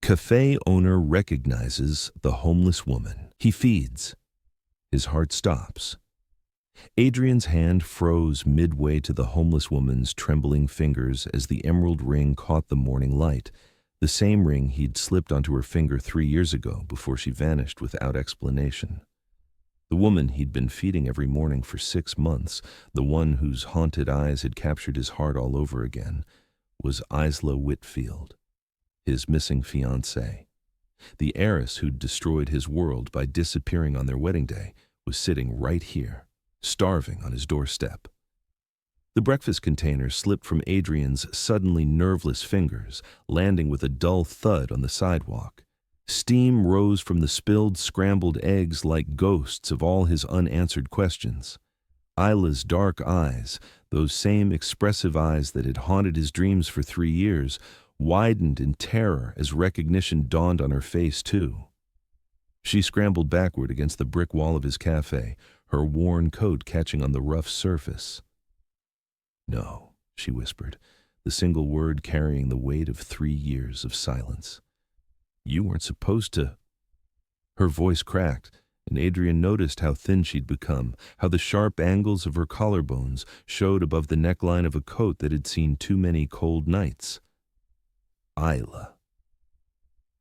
Café owner recognizes the homeless woman. He feeds. His heart stops. Adrian's hand froze midway to the homeless woman's trembling fingers as the emerald ring caught the morning light, the same ring he'd slipped onto her finger 3 years ago before she vanished without explanation. The woman he'd been feeding every morning for 6 months, the one whose haunted eyes had captured his heart all over again, was Isla Whitfield, his missing fiancée. The heiress who'd destroyed his world by disappearing on their wedding day was sitting right here, starving on his doorstep. The breakfast container slipped from Adrian's suddenly nerveless fingers, landing with a dull thud on the sidewalk. Steam rose from the spilled scrambled eggs like ghosts of all his unanswered questions. Isla's dark eyes, those same expressive eyes that had haunted his dreams for 3 years, widened in terror as recognition dawned on her face too. She scrambled backward against the brick wall of his cafe, her worn coat catching on the rough surface. "No," she whispered, the single word carrying the weight of 3 years of silence. "You weren't supposed to—" Her voice cracked, and Adrian noticed how thin she'd become, how the sharp angles of her collarbones showed above the neckline of a coat that had seen too many cold nights. Isla.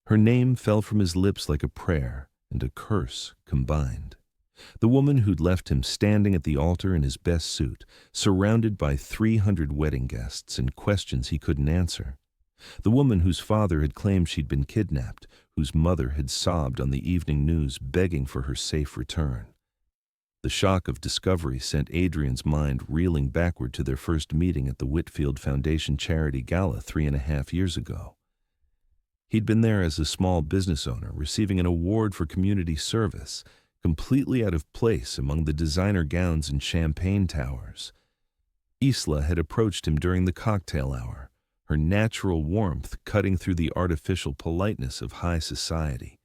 Her name fell from his lips like a prayer and a curse combined. The woman who'd left him standing at the altar in his best suit, surrounded by 300 wedding guests and questions he couldn't answer. The woman whose father had claimed she'd been kidnapped, whose mother had sobbed on the evening news begging for her safe return. The shock of discovery sent Adrian's mind reeling backward to their first meeting at the Whitfield Foundation Charity Gala 3.5 years ago. He'd been there as a small business owner, receiving an award for community service, completely out of place among the designer gowns and champagne towers. Isla had approached him during the cocktail hour, her natural warmth cutting through the artificial politeness of high society.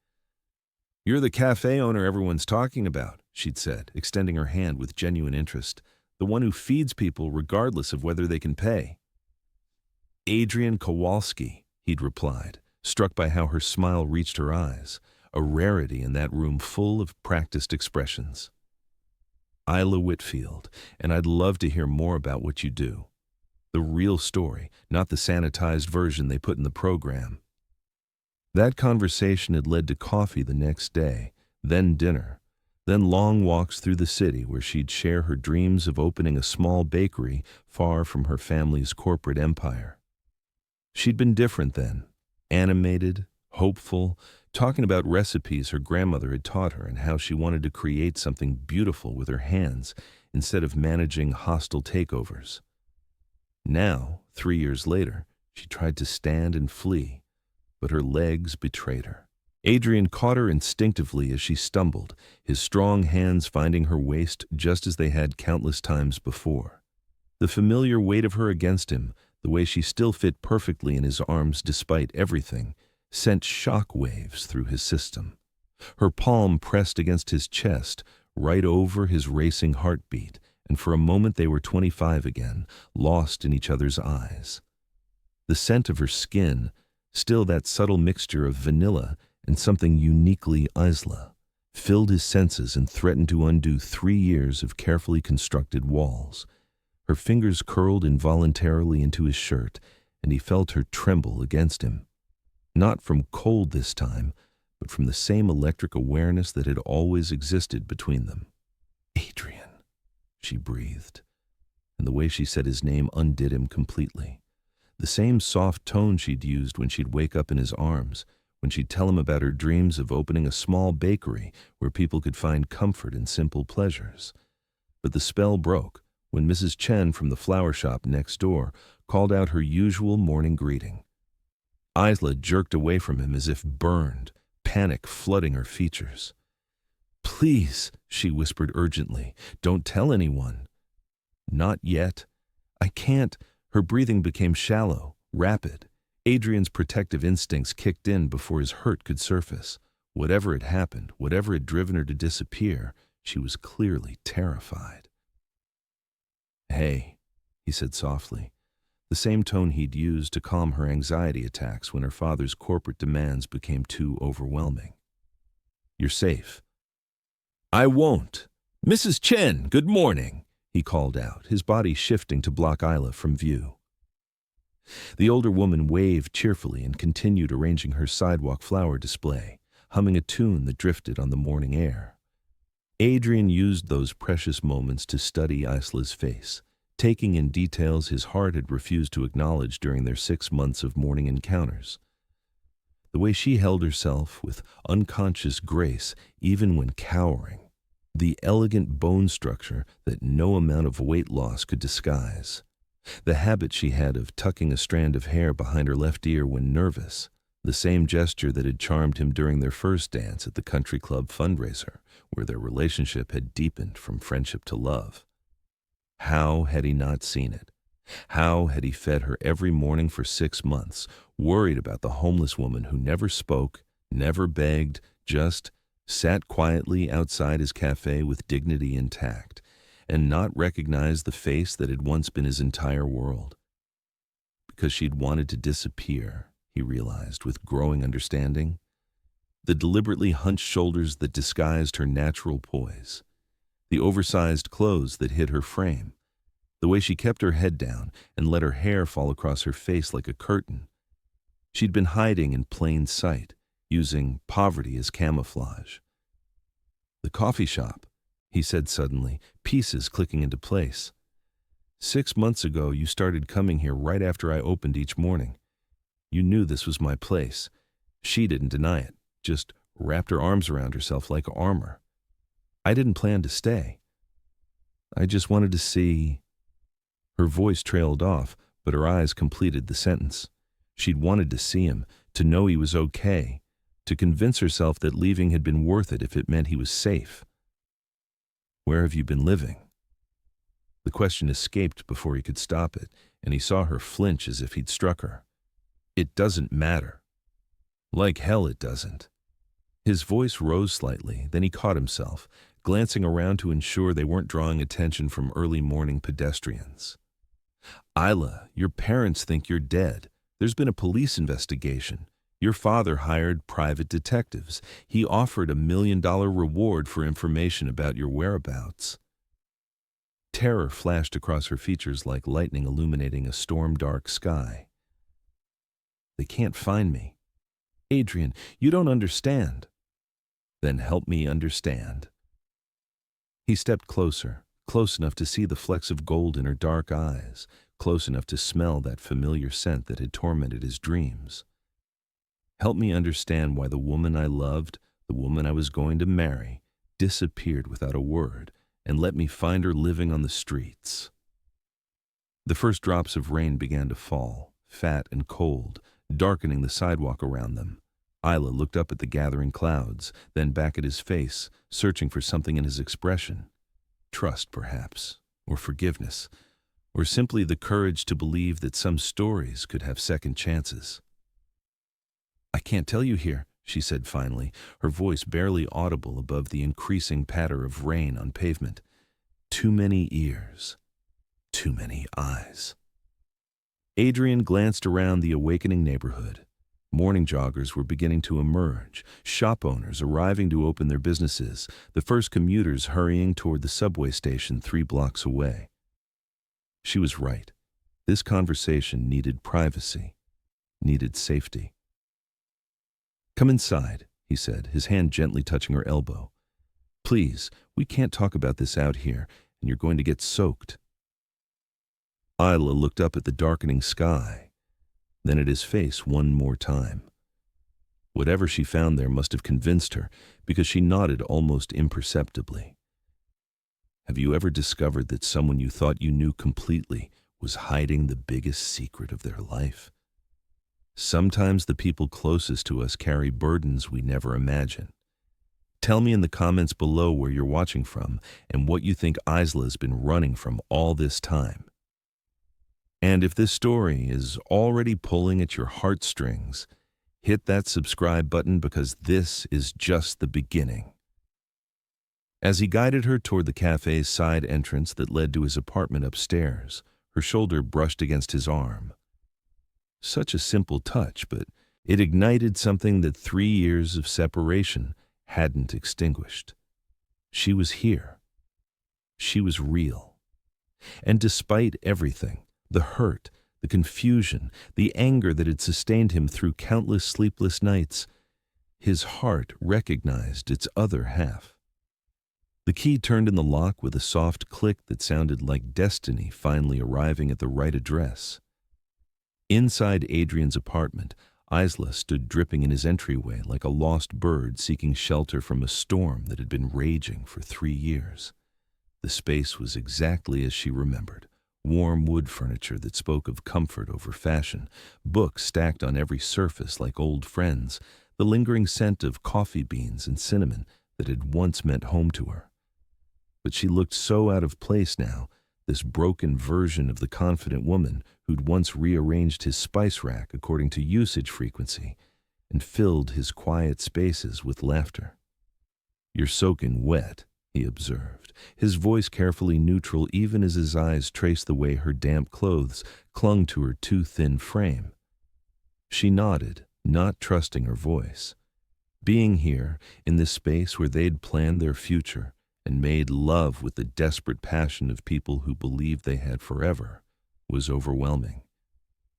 "You're the cafe owner everyone's talking about," she'd said, extending her hand with genuine interest, "the one who feeds people regardless of whether they can pay." "Adrian Kowalski," he'd replied, struck by how her smile reached her eyes, a rarity in that room full of practiced expressions. "Isla Whitfield, and I'd love to hear more about what you do. The real story, not the sanitized version they put in the program." That conversation had led to coffee the next day, then dinner, then long walks through the city where she'd share her dreams of opening a small bakery far from her family's corporate empire. She'd been different then, animated, hopeful, talking about recipes her grandmother had taught her and how she wanted to create something beautiful with her hands instead of managing hostile takeovers. Now, 3 years later, she tried to stand and flee, but her legs betrayed her. Adrian caught her instinctively as she stumbled, his strong hands finding her waist just as they had countless times before. The familiar weight of her against him, the way she still fit perfectly in his arms despite everything, sent shock waves through his system. Her palm pressed against his chest, right over his racing heartbeat, and for a moment they were 25 again, lost in each other's eyes. The scent of her skin, still that subtle mixture of vanilla and something uniquely Isla, filled his senses and threatened to undo 3 years of carefully constructed walls. Her fingers curled involuntarily into his shirt, and he felt her tremble against him. Not from cold this time, but from the same electric awareness that had always existed between them. "Adrian," she breathed, and the way she said his name undid him completely. The same soft tone she'd used when she'd wake up in his arms, when she'd tell him about her dreams of opening a small bakery where people could find comfort in simple pleasures. But the spell broke when Mrs. Chen from the flower shop next door called out her usual morning greeting. Isla jerked away from him as if burned, panic flooding her features. "Please," she whispered urgently, "don't tell anyone." "Not yet. I can't." Her breathing became shallow, rapid. Adrian's protective instincts kicked in before his hurt could surface. Whatever had happened, whatever had driven her to disappear, she was clearly terrified. "Hey," he said softly, the same tone he'd used to calm her anxiety attacks when her father's corporate demands became too overwhelming. "You're safe." "I won't. Mrs. Chen, good morning," he called out, his body shifting to block Isla from view. The older woman waved cheerfully and continued arranging her sidewalk flower display, humming a tune that drifted on the morning air. Adrian used those precious moments to study Isla's face, taking in details his heart had refused to acknowledge during their 6 months of morning encounters. The way she held herself with unconscious grace even when cowering, the elegant bone structure that no amount of weight loss could disguise, the habit she had of tucking a strand of hair behind her left ear when nervous, the same gesture that had charmed him during their first dance at the country club fundraiser, where their relationship had deepened from friendship to love. How had he not seen it? How had he fed her every morning for 6 months, worried about the homeless woman who never spoke, never begged, just sat quietly outside his cafe with dignity intact, and not recognized the face that had once been his entire world? Because she'd wanted to disappear, he realized with growing understanding. The deliberately hunched shoulders that disguised her natural poise, the oversized clothes that hid her frame, the way she kept her head down and let her hair fall across her face like a curtain. She'd been hiding in plain sight, using poverty as camouflage. "The coffee shop," he said suddenly, pieces clicking into place. "6 months ago, you started coming here right after I opened each morning. You knew this was my place." She didn't deny it, just wrapped her arms around herself like armor. "I didn't plan to stay. I just wanted to see—" Her voice trailed off, but her eyes completed the sentence. She'd wanted to see him, to know he was okay, to convince herself that leaving had been worth it if it meant he was safe. "Where have you been living?" The question escaped before he could stop it, and he saw her flinch as if he'd struck her. "It doesn't matter." "Like hell it doesn't." His voice rose slightly, then he caught himself, glancing around to ensure they weren't drawing attention from early morning pedestrians. "Isla, your parents think you're dead. There's been a police investigation. Your father hired private detectives. He offered $1 million reward for information about your whereabouts." Terror flashed across her features like lightning illuminating a storm-dark sky. "They can't find me." "Adrian, you don't understand." "Then help me understand." He stepped closer, close enough to see the flecks of gold in her dark eyes, close enough to smell that familiar scent that had tormented his dreams. "Help me understand why the woman I loved, the woman I was going to marry, disappeared without a word, and let me find her living on the streets." The first drops of rain began to fall, fat and cold, darkening the sidewalk around them. Isla looked up at the gathering clouds, then back at his face, searching for something in his expression. Trust, perhaps, or forgiveness, or simply the courage to believe that some stories could have second chances. "I can't tell you here," she said finally, her voice barely audible above the increasing patter of rain on pavement. "Too many ears, too many eyes." Adrian glanced around the awakening neighborhood. Morning joggers were beginning to emerge, shop owners arriving to open their businesses, the first commuters hurrying toward the subway station 3 blocks away. She was right. This conversation needed privacy, needed safety. "Come inside," he said, his hand gently touching her elbow. "Please, we can't talk about this out here, and you're going to get soaked." Isla looked up at the darkening sky, then at his face one more time. Whatever she found there must have convinced her, because she nodded almost imperceptibly. "Have you ever discovered that someone you thought you knew completely was hiding the biggest secret of their life? Sometimes the people closest to us carry burdens we never imagine. Tell me in the comments below where you're watching from and what you think Isla's been running from all this time. And if this story is already pulling at your heartstrings, hit that subscribe button because this is just the beginning. As he guided her toward the cafe's side entrance that led to his apartment upstairs, her Her shoulder brushed against his arm. Such a simple touch, but it ignited something that 3 years of separation hadn't extinguished. She was here. She was real. And despite everything, the hurt, the confusion, the anger that had sustained him through countless sleepless nights, his heart recognized its other half. The key turned in the lock with a soft click that sounded like destiny finally arriving at the right address. Inside Adrian's apartment, Isla stood dripping in his entryway like a lost bird seeking shelter from a storm that had been raging for 3 years. The space was exactly as she remembered. Warm wood furniture that spoke of comfort over fashion, books stacked on every surface like old friends, the lingering scent of coffee beans and cinnamon that had once meant home to her. But she looked so out of place now, this broken version of the confident woman who'd once rearranged his spice rack according to usage frequency and filled his quiet spaces with laughter. "You're soaking wet," he observed, his voice carefully neutral even as his eyes traced the way her damp clothes clung to her too thin frame. She nodded, not trusting her voice. Being here, in this space where they'd planned their future and made love with the desperate passion of people who believed they had forever, was overwhelming.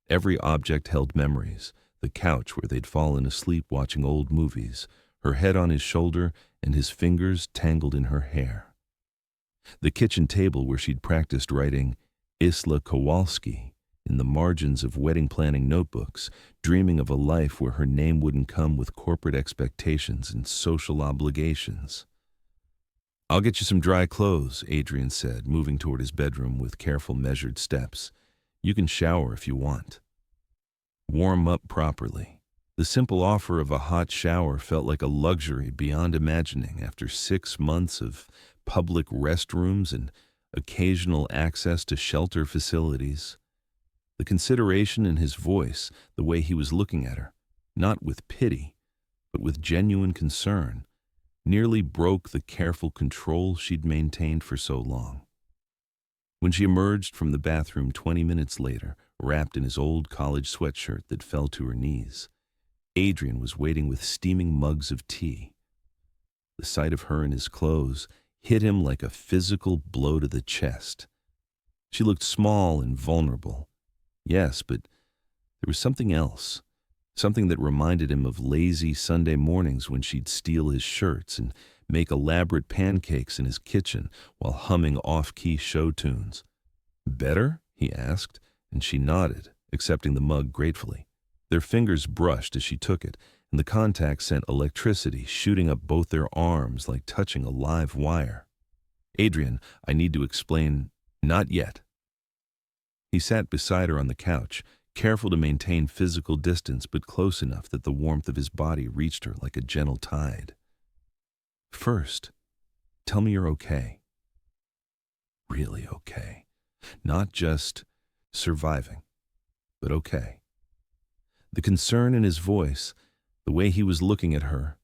Every object held memories, the couch where they'd fallen asleep watching old movies, her head on his shoulder and his fingers tangled in her hair. The kitchen table where she'd practiced writing Isla Kowalski in the margins of wedding planning notebooks, dreaming of a life where her name wouldn't come with corporate expectations and social obligations. "I'll get you some dry clothes," Adrian said, moving toward his bedroom with careful measured steps. "You can shower if you want." Warm up properly. The simple offer of a hot shower felt like a luxury beyond imagining after 6 months of public restrooms and occasional access to shelter facilities. The consideration in his voice, the way he was looking at her, not with pity, but with genuine concern, nearly broke the careful control she'd maintained for so long. When she emerged from the bathroom 20 minutes later, wrapped in his old college sweatshirt that fell to her knees, Adrian was waiting with steaming mugs of tea. The sight of her in his clothes hit him like a physical blow to the chest. She looked small and vulnerable. Yes, but there was something else. Something that reminded him of lazy Sunday mornings when she'd steal his shirts and make elaborate pancakes in his kitchen while humming off-key show tunes. "Better?" he asked, and she nodded, accepting the mug gratefully. Their fingers brushed as she took it, and the contact sent electricity shooting up both their arms like touching a live wire. "Adrian, I need to explain." "Not yet." He sat beside her on the couch, careful to maintain physical distance but close enough that the warmth of his body reached her like a gentle tide. "First, tell me you're okay." Really okay. Not just surviving, but okay. The concern in his voice, the way he was looking at her,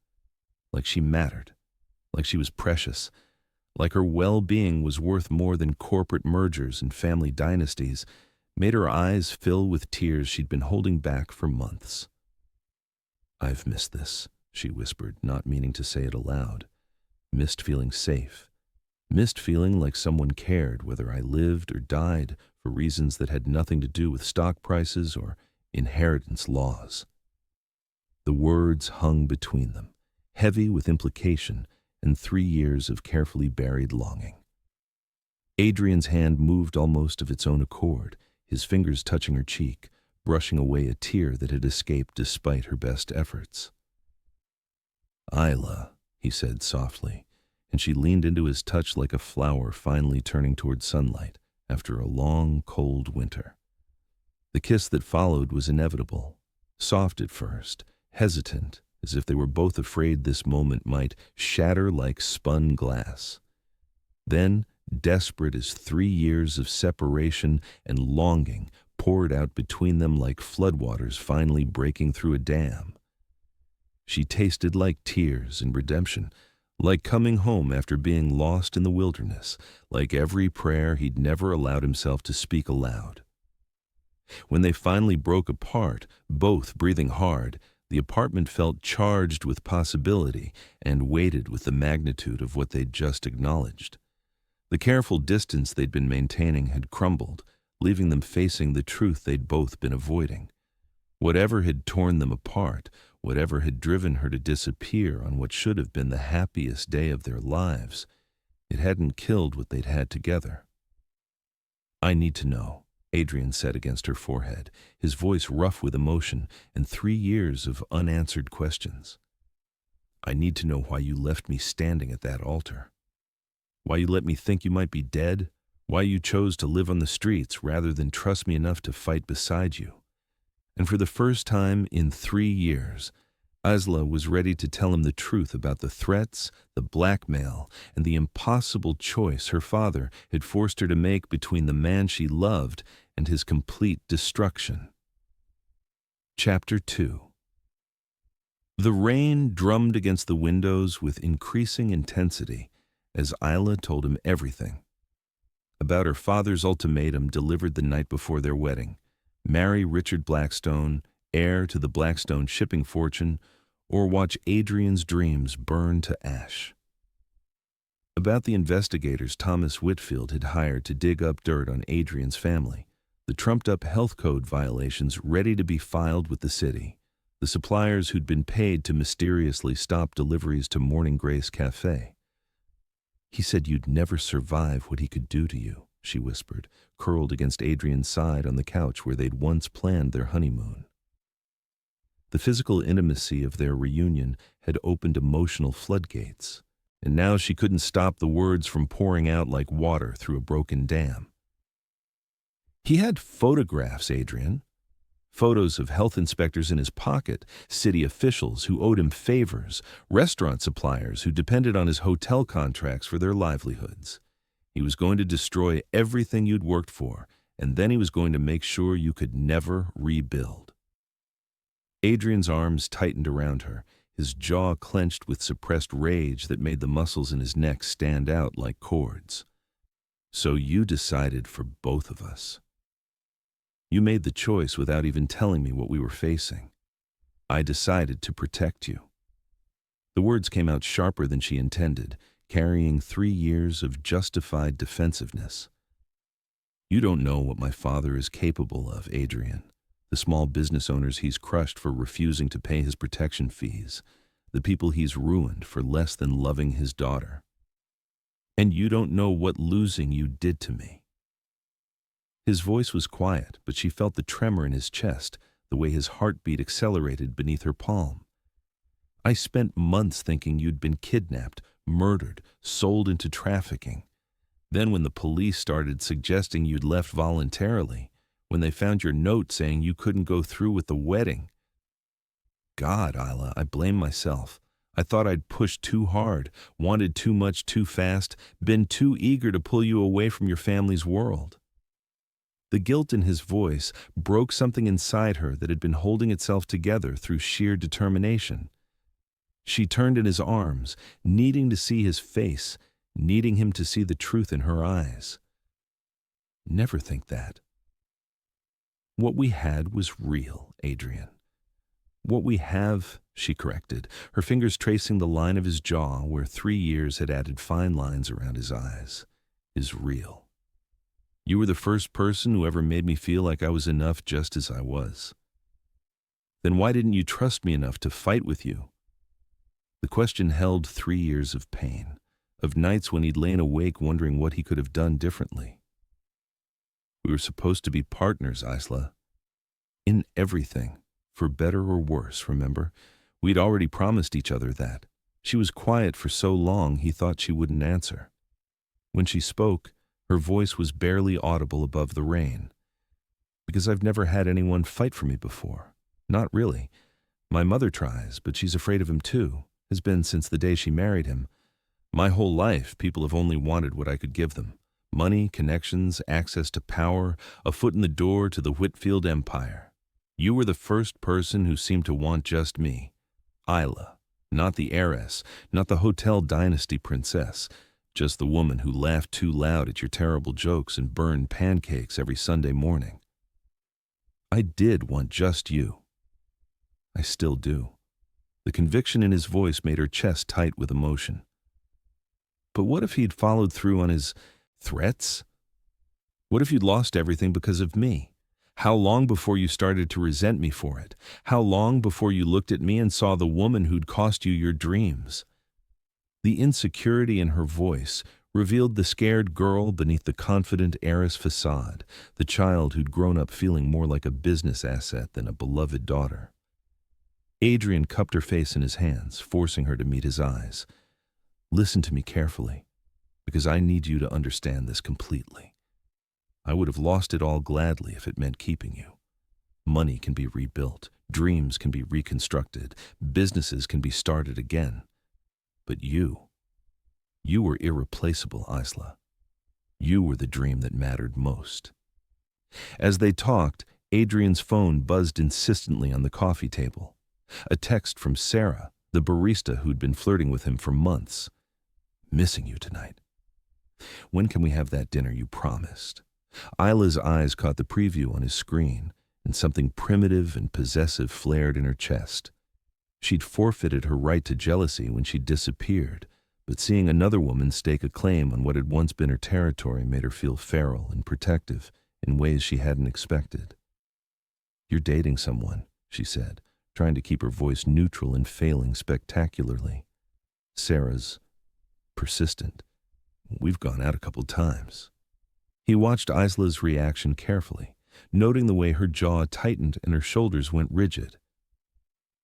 like she mattered, like she was precious, like her well-being was worth more than corporate mergers and family dynasties, made her eyes fill with tears she'd been holding back for months. "I've missed this," she whispered, not meaning to say it aloud. "Missed feeling safe. Missed feeling like someone cared whether I lived or died for reasons that had nothing to do with stock prices or inheritance laws." The words hung between them, heavy with implication and 3 years of carefully buried longing. Adrian's hand moved almost of its own accord, his fingers touching her cheek, brushing away a tear that had escaped despite her best efforts. "Isla," he said softly, and she leaned into his touch like a flower finally turning toward sunlight after a long, cold winter. The kiss that followed was inevitable, soft at first, hesitant, as if they were both afraid this moment might shatter like spun glass. Then, desperate as 3 years of separation and longing poured out between them like floodwaters finally breaking through a dam. She tasted like tears and redemption, Like coming home after being lost in the wilderness, like every prayer he'd never allowed himself to speak aloud. When they finally broke apart, both breathing hard, the apartment felt charged with possibility and weighted with the magnitude of what they'd just acknowledged. The careful distance they'd been maintaining had crumbled, leaving them facing the truth they'd both been avoiding. Whatever had torn them apart, whatever had driven her to disappear on what should have been the happiest day of their lives, it hadn't killed what they'd had together. "I need to know," Adrian said against her forehead, his voice rough with emotion and 3 years of unanswered questions. "I need to know why you left me standing at that altar. Why you let me think you might be dead. Why you chose to live on the streets rather than trust me enough to fight beside you." And for the first time in 3 years, Isla was ready to tell him the truth about the threats, the blackmail, and the impossible choice her father had forced her to make between the man she loved and his complete destruction. Chapter 2. The rain drummed against the windows with increasing intensity as Isla told him everything. About her father's ultimatum delivered the night before their wedding: marry Richard Blackstone, heir to the Blackstone shipping fortune, or watch Adrian's dreams burn to ash. About the investigators Thomas Whitfield had hired to dig up dirt on Adrian's family, the trumped-up health code violations ready to be filed with the city, the suppliers who'd been paid to mysteriously stop deliveries to Morning Grace Café. "He said you'd never survive what he could do to you," she whispered, curled against Adrian's side on the couch where they'd once planned their honeymoon. The physical intimacy of their reunion had opened emotional floodgates, and now she couldn't stop the words from pouring out like water through a broken dam. "He had photographs, Adrian. Photos of health inspectors in his pocket, city officials who owed him favors, restaurant suppliers who depended on his hotel contracts for their livelihoods. He was going to destroy everything you'd worked for, and then he was going to make sure you could never rebuild." Adrian's arms tightened around her, his jaw clenched with suppressed rage that made the muscles in his neck stand out like cords. "So you decided for both of us. You made the choice without even telling me what we were facing. I decided to protect you." The words came out sharper than she intended, carrying 3 years of justified defensiveness. "You don't know what my father is capable of, Adrian. The small business owners he's crushed for refusing to pay his protection fees, the people he's ruined for less than loving his daughter. And you don't know what losing you did to me." His voice was quiet, but she felt the tremor in his chest, the way his heartbeat accelerated beneath her palm. "I spent months thinking you'd been kidnapped, murdered, sold into trafficking. Then when the police started suggesting you'd left voluntarily, when they found your note saying you couldn't go through with the wedding. God, Isla, I blame myself. I thought I'd pushed too hard, wanted too much too fast, been too eager to pull you away from your family's world." The guilt in his voice broke something inside her that had been holding itself together through sheer determination. She turned in his arms, needing to see his face, needing him to see the truth in her eyes. "Never think that. What we had was real, Adrian. What we have," she corrected, her fingers tracing the line of his jaw where 3 years had added fine lines around his eyes, "is real. You were the first person who ever made me feel like I was enough just as I was. Then why didn't you trust me enough to fight with you?" The question held 3 years of pain, of nights when he'd lain awake wondering what he could have done differently. "We were supposed to be partners, Isla. In everything, for better or worse, remember? We'd already promised each other that." She was quiet for so long he thought she wouldn't answer. When she spoke, her voice was barely audible above the rain. "Because I've never had anyone fight for me before. Not really. My mother tries, but she's afraid of him too, has been since the day she married him. My whole life, people have only wanted what I could give them. Money, connections, access to power, a foot in the door to the Whitfield empire. You were the first person who seemed to want just me. Isla, Not the heiress, not the hotel dynasty princess, just the woman who laughed too loud at your terrible jokes and burned pancakes every Sunday morning. I did want just you. I still do. The conviction in his voice made her chest tight with emotion. But what if he'd followed through on his threats? What if you'd lost everything because of me? How long before you started to resent me for it? How long before you looked at me and saw the woman who'd cost you your dreams? The insecurity in her voice revealed the scared girl beneath the confident heiress facade, the child who'd grown up feeling more like a business asset than a beloved daughter. Adrian cupped her face in his hands, forcing her to meet his eyes. Listen to me carefully, because I need you to understand this completely. I would have lost it all gladly if it meant keeping you. Money can be rebuilt, dreams can be reconstructed, businesses can be started again. But you were irreplaceable, Isla. You were the dream that mattered most. As they talked, Adrian's phone buzzed insistently on the coffee table. A text from Sarah, the barista who'd been flirting with him for months. Missing you tonight. When can we have that dinner you promised? Isla's eyes caught the preview on his screen, and something primitive and possessive flared in her chest. She'd forfeited her right to jealousy when she disappeared, but seeing another woman stake a claim on what had once been her territory made her feel feral and protective in ways she hadn't expected. You're dating someone, she said, trying to keep her voice neutral and failing spectacularly. Sarah's persistent. We've gone out a couple times. He watched Isla's reaction carefully, noting the way her jaw tightened and her shoulders went rigid.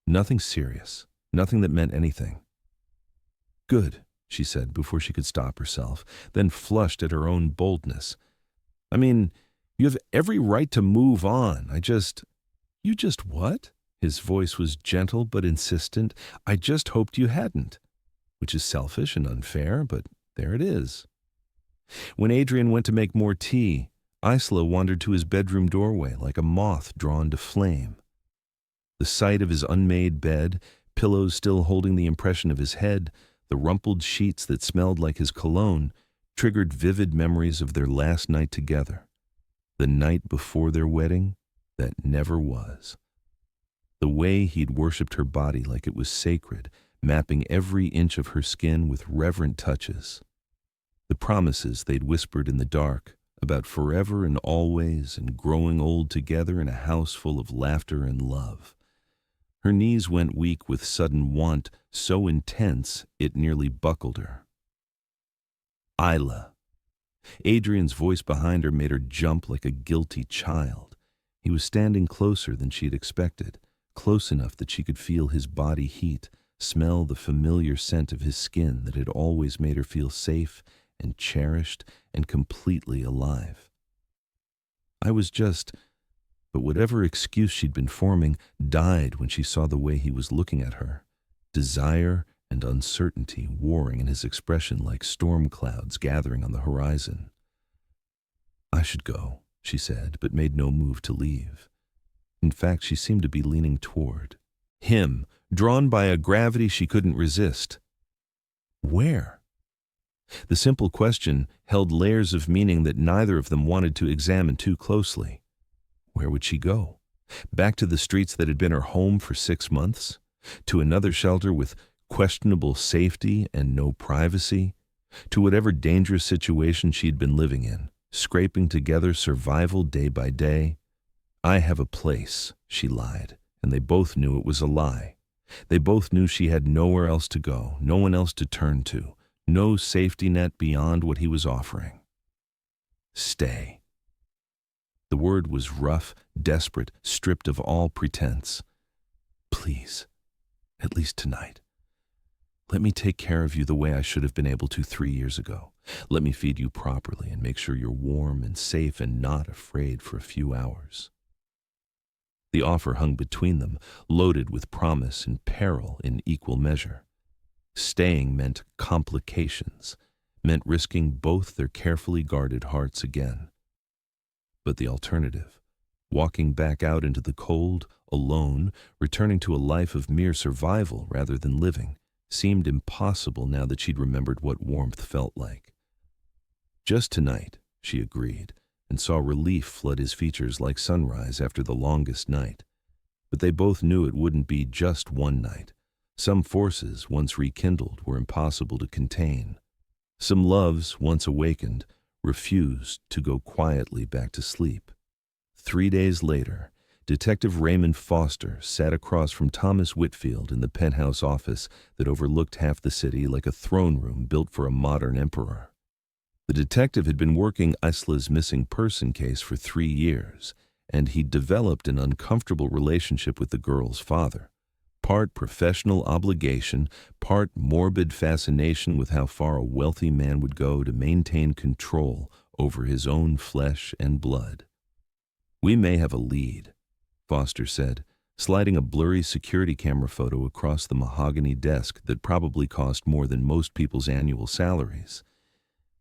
Nothing serious, nothing that meant anything. Good, she said before she could stop herself, then flushed at her own boldness. I mean, you have every right to move on. You just what? His voice was gentle but insistent. I just hoped you hadn't. Which is selfish and unfair, but there it is. When Adrian went to make more tea, Isla wandered to his bedroom doorway like a moth drawn to flame. The sight of his unmade bed, pillows still holding the impression of his head, the rumpled sheets that smelled like his cologne, triggered vivid memories of their last night together. The night before their wedding that never was. The way he'd worshipped her body like it was sacred, mapping every inch of her skin with reverent touches. The promises they'd whispered in the dark about forever and always and growing old together in a house full of laughter and love. Her knees went weak with sudden want so intense it nearly buckled her. Isla. Adrian's voice behind her made her jump like a guilty child. He was standing closer than she'd expected, close enough that she could feel his body heat, smell the familiar scent of his skin that had always made her feel safe and cherished and completely alive. But whatever excuse she'd been forming died when she saw the way he was looking at her, desire and uncertainty warring in his expression like storm clouds gathering on the horizon. I should go, she said, but made no move to leave. In fact, she seemed to be leaning toward him, drawn by a gravity she couldn't resist. Where? The simple question held layers of meaning that neither of them wanted to examine too closely. Where would she go? Back to the streets that had been her home for 6 months? To another shelter with questionable safety and no privacy? To whatever dangerous situation she'd been living in, scraping together survival day by day? I have a place, she lied, and they both knew it was a lie. They both knew she had nowhere else to go, no one else to turn to, no safety net beyond what he was offering. Stay. The word was rough, desperate, stripped of all pretense. Please, at least tonight. Let me take care of you the way I should have been able to 3 years ago. Let me feed you properly and make sure you're warm and safe and not afraid for a few hours. The offer hung between them, loaded with promise and peril in equal measure. Staying meant complications, meant risking both their carefully guarded hearts again. But the alternative, walking back out into the cold, alone, returning to a life of mere survival rather than living, seemed impossible now that she'd remembered what warmth felt like. Just tonight, she agreed, and saw relief flood his features like sunrise after the longest night. But they both knew it wouldn't be just one night. Some forces, once rekindled, were impossible to contain. Some loves, once awakened, refused to go quietly back to sleep. 3 days later, Detective Raymond Foster sat across from Thomas Whitfield in the penthouse office that overlooked half the city like a throne room built for a modern emperor. The detective had been working Isla's missing person case for 3 years, and he'd developed an uncomfortable relationship with the girl's father. Part professional obligation, part morbid fascination with how far a wealthy man would go to maintain control over his own flesh and blood. "We may have a lead," Foster said, sliding a blurry security camera photo across the mahogany desk that probably cost more than most people's annual salaries.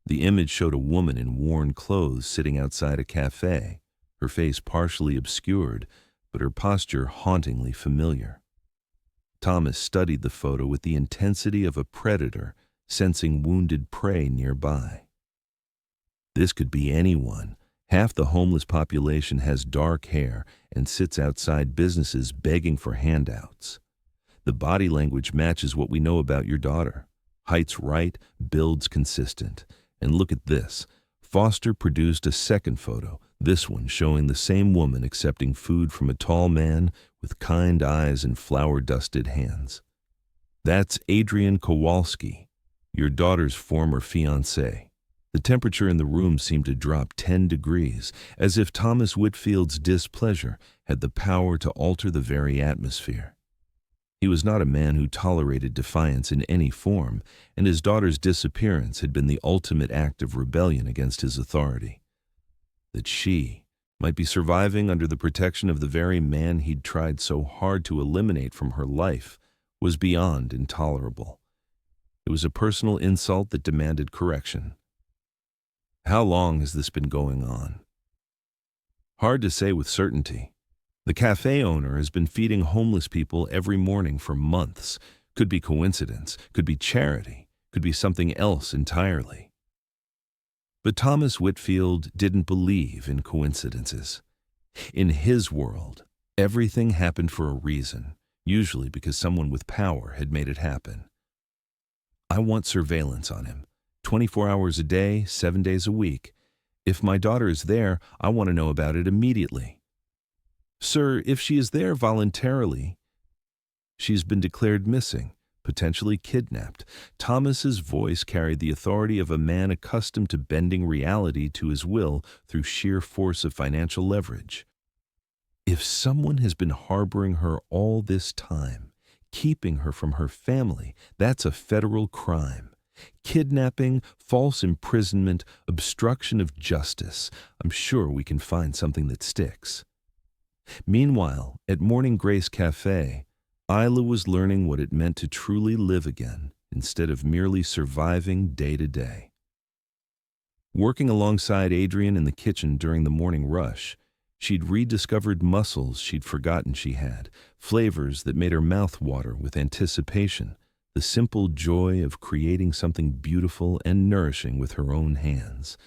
The image showed a woman in worn clothes sitting outside a cafe, her face partially obscured, but her posture hauntingly familiar. Thomas studied the photo with the intensity of a predator sensing wounded prey nearby. This could be anyone. Half the homeless population has dark hair and sits outside businesses begging for handouts. The body language matches what we know about your daughter. Height's right, build's consistent. And look at this. Foster produced a second photo, this one showing the same woman accepting food from a tall man with kind eyes and flour-dusted hands. "That's Adrian Kowalski, your daughter's former fiancé." The temperature in the room seemed to drop 10 degrees, as if Thomas Whitfield's displeasure had the power to alter the very atmosphere. He was not a man who tolerated defiance in any form, and his daughter's disappearance had been the ultimate act of rebellion against his authority. That she might be surviving under the protection of the very man he'd tried so hard to eliminate from her life was beyond intolerable. It was a personal insult that demanded correction. "How long has this been going on?" "Hard to say with certainty. The cafe owner has been feeding homeless people every morning for months. Could be coincidence, could be charity, could be something else entirely." But Thomas Whitfield didn't believe in coincidences. In his world, everything happened for a reason, usually because someone with power had made it happen. "I want surveillance on him, 24 hours a day, 7 days a week. If my daughter is there, I want to know about it immediately." "Sir, if she is there voluntarily..." "She's been declared missing, potentially kidnapped." Thomas's voice carried the authority of a man accustomed to bending reality to his will through sheer force of financial leverage. "If someone has been harboring her all this time, keeping her from her family, that's a federal crime. Kidnapping, false imprisonment, obstruction of justice. I'm sure we can find something that sticks." Meanwhile, at Morning Grace Café, Isla was learning what it meant to truly live again, instead of merely surviving day to day. Working alongside Adrian in the kitchen during the morning rush, she'd rediscovered muscles she'd forgotten she had, flavors that made her mouth water with anticipation, the simple joy of creating something beautiful and nourishing with her own hands.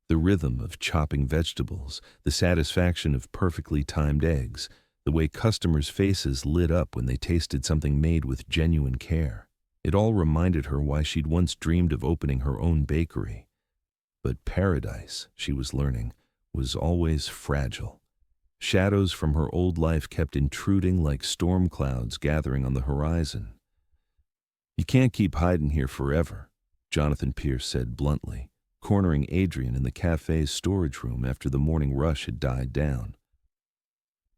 The rhythm of chopping vegetables, the satisfaction of perfectly timed eggs, the way customers' faces lit up when they tasted something made with genuine care. It all reminded her why she'd once dreamed of opening her own bakery. But paradise, she was learning, was always fragile. Shadows from her old life kept intruding like storm clouds gathering on the horizon. "You can't keep hiding here forever," Jonathan Pierce said bluntly, cornering Adrian in the cafe's storage room after the morning rush had died down.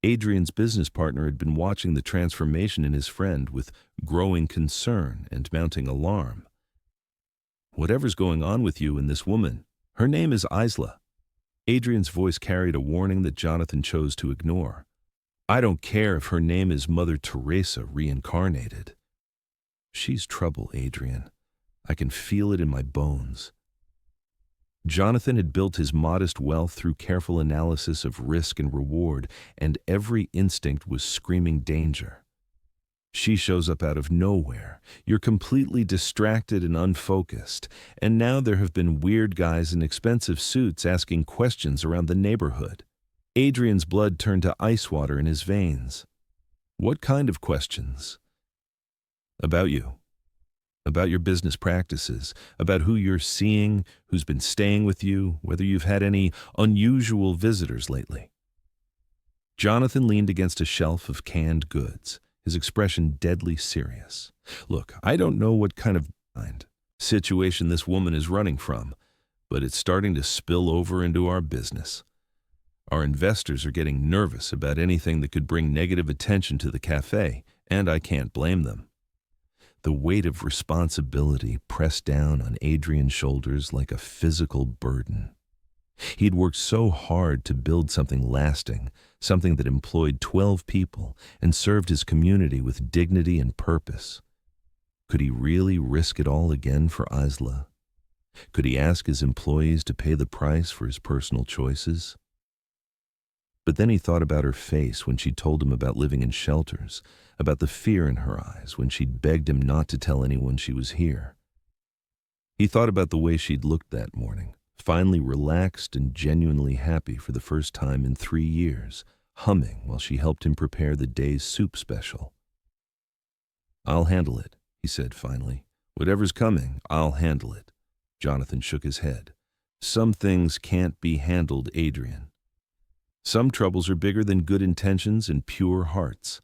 Adrian's business partner had been watching the transformation in his friend with growing concern and mounting alarm. "Whatever's going on with you and this woman, her name is Isla." Adrian's voice carried a warning that Jonathan chose to ignore. "I don't care if her name is Mother Teresa reincarnated." "She's trouble, Adrian. I can feel it in my bones." Jonathan had built his modest wealth through careful analysis of risk and reward, and every instinct was screaming danger. She shows up out of nowhere. You're completely distracted and unfocused, and now there have been weird guys in expensive suits asking questions around the neighborhood. Adrian's blood turned to ice water in his veins. What kind of questions? About you. About your business practices, about who you're seeing, who's been staying with you, whether you've had any unusual visitors lately. Jonathan leaned against a shelf of canned goods, his expression deadly serious. Look, I don't know what kind of situation this woman is running from, but it's starting to spill over into our business. Our investors are getting nervous about anything that could bring negative attention to the cafe, and I can't blame them. The weight of responsibility pressed down on Adrian's shoulders like a physical burden. He'd worked so hard to build something lasting, something that employed 12 people and served his community with dignity and purpose. Could he really risk it all again for Isla? Could he ask his employees to pay the price for his personal choices? But then he thought about her face when she told him about living in shelters, about the fear in her eyes when she'd begged him not to tell anyone she was here. He thought about the way she'd looked that morning, finally relaxed and genuinely happy for the first time in 3 years, humming while she helped him prepare the day's soup special. "I'll handle it," he said finally. "Whatever's coming, I'll handle it." Jonathan shook his head. "Some things can't be handled, Adrian. Some troubles are bigger than good intentions and pure hearts."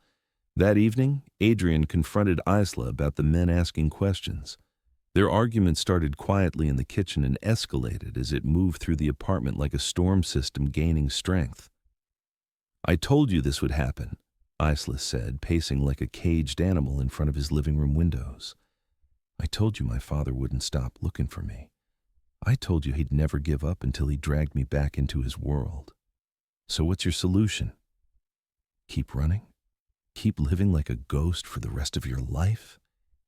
That evening, Adrian confronted Isla about the men asking questions. Their argument started quietly in the kitchen and escalated as it moved through the apartment like a storm system gaining strength. "I told you this would happen," Isla said, pacing like a caged animal in front of his living room windows. "I told you my father wouldn't stop looking for me. I told you he'd never give up until he dragged me back into his world. So what's your solution? Keep running? Keep living like a ghost for the rest of your life?"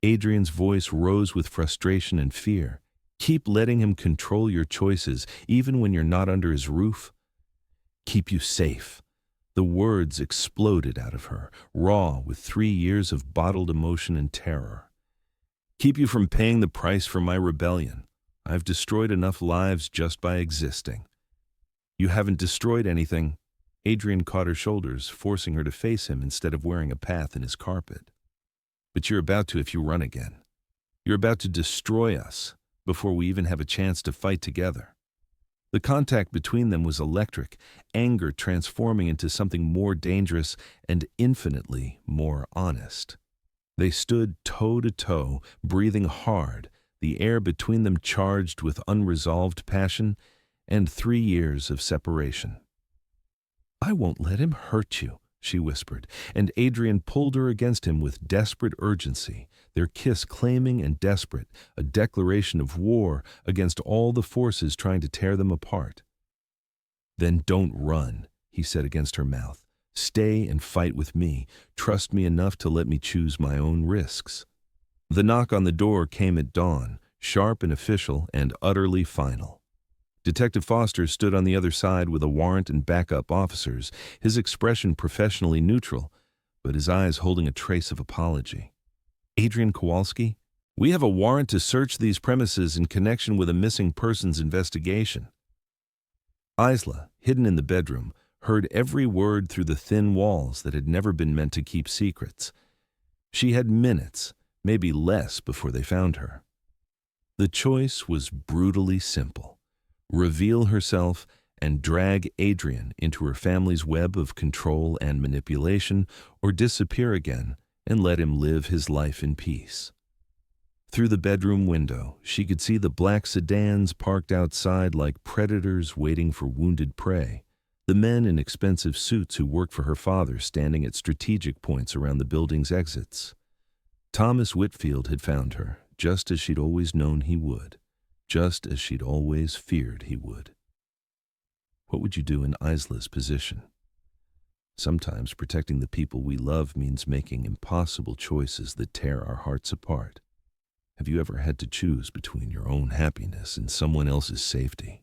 Adrian's voice rose with frustration and fear. "Keep letting him control your choices, even when you're not under his roof? Keep you safe." The words exploded out of her, raw with 3 years of bottled emotion and terror. "Keep you from paying the price for my rebellion. I've destroyed enough lives just by existing." "You haven't destroyed anything." Adrian caught her shoulders, forcing her to face him instead of wearing a path in his carpet. "But you're about to if you run again. You're about to destroy us before we even have a chance to fight together." The contact between them was electric, anger transforming into something more dangerous and infinitely more honest. They stood toe to toe, breathing hard, the air between them charged with unresolved passion and 3 years of separation. "I won't let him hurt you," she whispered, and Adrian pulled her against him with desperate urgency, their kiss claiming and desperate, a declaration of war against all the forces trying to tear them apart. "Then don't run," he said against her mouth. "Stay and fight with me. Trust me enough to let me choose my own risks." The knock on the door came at dawn, sharp and official and utterly final. Detective Foster stood on the other side with a warrant and backup officers, his expression professionally neutral, but his eyes holding a trace of apology. "Adrian Kowalski, we have a warrant to search these premises in connection with a missing persons investigation." Isla, hidden in the bedroom, heard every word through the thin walls that had never been meant to keep secrets. She had minutes, maybe less, before they found her. The choice was brutally simple. Reveal herself and drag Adrian into her family's web of control and manipulation, or disappear again and let him live his life in peace. Through the bedroom window, she could see the black sedans parked outside like predators waiting for wounded prey, the men in expensive suits who worked for her father standing at strategic points around the building's exits. Thomas Whitfield had found her, just as she'd always known he would. Just as she'd always feared he would. What would you do in Isla's position? Sometimes protecting the people we love means making impossible choices that tear our hearts apart. Have you ever had to choose between your own happiness and someone else's safety?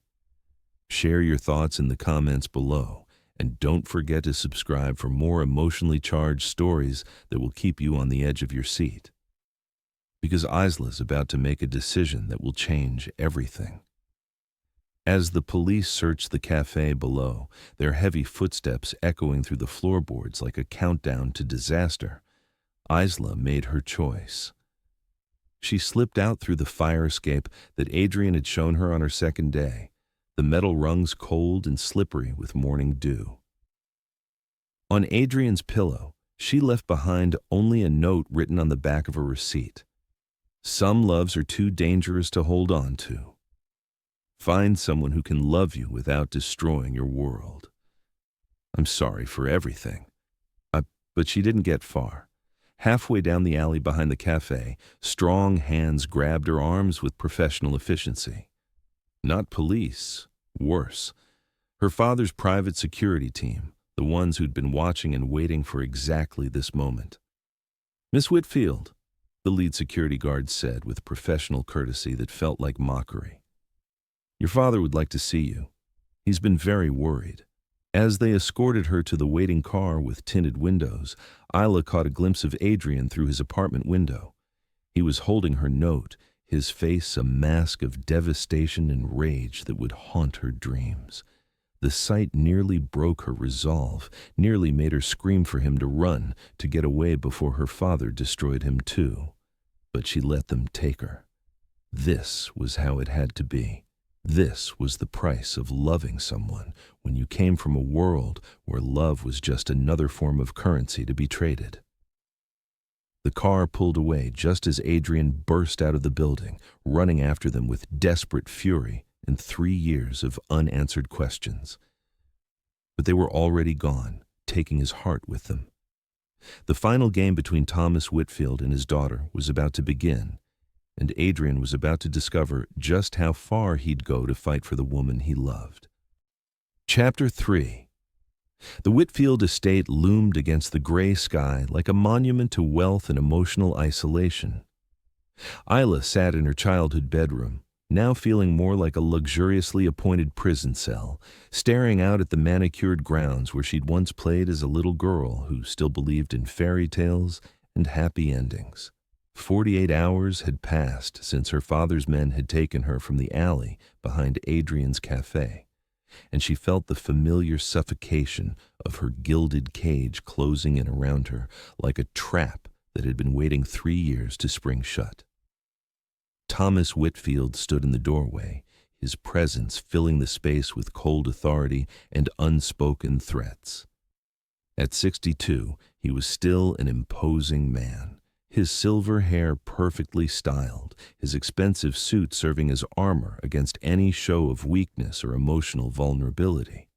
Share your thoughts in the comments below, and don't forget to subscribe for more emotionally charged stories that will keep you on the edge of your seat. Because Isla's about to make a decision that will change everything. As the police search the cafe below, their heavy footsteps echoing through the floorboards like a countdown to disaster, Isla made her choice. She slipped out through the fire escape that Adrian had shown her on her second day, the metal rungs cold and slippery with morning dew. On Adrian's pillow, she left behind only a note written on the back of a receipt. Some loves are too dangerous to hold on to. Find someone who can love you without destroying your world. I'm sorry for everything. But she didn't get far. Halfway down the alley behind the cafe, strong hands grabbed her arms with professional efficiency. Not police, worse. Her father's private security team, the ones who'd been watching and waiting for exactly this moment. "Miss Whitfield," the lead security guard said with professional courtesy that felt like mockery. "Your father would like to see you. He's been very worried." As they escorted her to the waiting car with tinted windows, Isla caught a glimpse of Adrian through his apartment window. He was holding her note, his face a mask of devastation and rage that would haunt her dreams. The sight nearly broke her resolve, nearly made her scream for him to run, to get away before her father destroyed him too. But she let them take her. This was how it had to be. This was the price of loving someone when you came from a world where love was just another form of currency to be traded. The car pulled away just as Adrian burst out of the building, running after them with desperate fury and 3 years of unanswered questions. But they were already gone, taking his heart with them. The final game between Thomas Whitfield and his daughter was about to begin, and Adrian was about to discover just how far he'd go to fight for the woman he loved. Chapter 3. The Whitfield estate loomed against the gray sky like a monument to wealth and emotional isolation. Isla sat in her childhood bedroom, now feeling more like a luxuriously appointed prison cell, staring out at the manicured grounds where she'd once played as a little girl who still believed in fairy tales and happy endings. 48 hours had passed since her father's men had taken her from the alley behind Adrian's cafe, and she felt the familiar suffocation of her gilded cage closing in around her like a trap that had been waiting 3 years to spring shut. Thomas Whitfield stood in the doorway, his presence filling the space with cold authority and unspoken threats. At 62, he was still an imposing man. His silver hair perfectly styled, his expensive suit serving as armor against any show of weakness or emotional vulnerability.